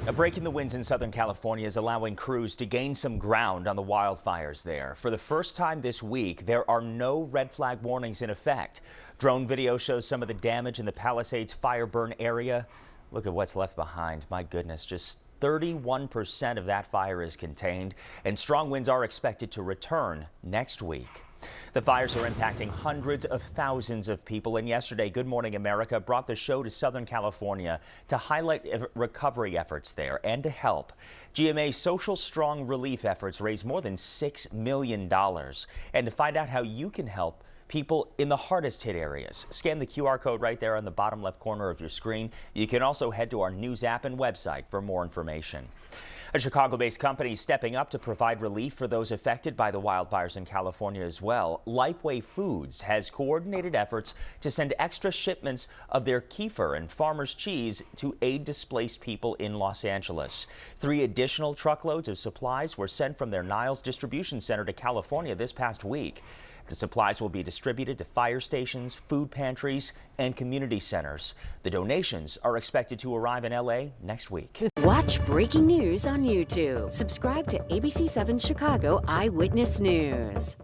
A break in the winds in Southern California is allowing crews to gain some ground on the wildfires there. For the first time this week, there are no red flag warnings in effect. Drone video shows some of the damage in the Palisades fire burn area. Look at what's left behind. My goodness, just 31% of that fire is contained, and strong winds are expected to return next week. The fires are impacting hundreds of thousands of people, and yesterday Good Morning America brought the show to Southern California to highlight recovery efforts there and to help. GMA's Social Strong relief efforts raised more than $6 million. And to find out how you can help people in the hardest hit areas, scan the QR code right there on the bottom left corner of your screen. You can also head to our news app and website for more information. A Chicago-based company is stepping up to provide relief for those affected by the wildfires in California as well. Lifeway Foods has coordinated efforts to send extra shipments of their kefir and farmer's cheese to aid displaced people in Los Angeles. 3 additional truckloads of supplies were sent from their Niles distribution center to California this past week. The supplies will be distributed to fire stations, food pantries, and community centers. The donations are expected to arrive in LA next week. Watch breaking news on YouTube. Subscribe to ABC 7 Chicago Eyewitness News.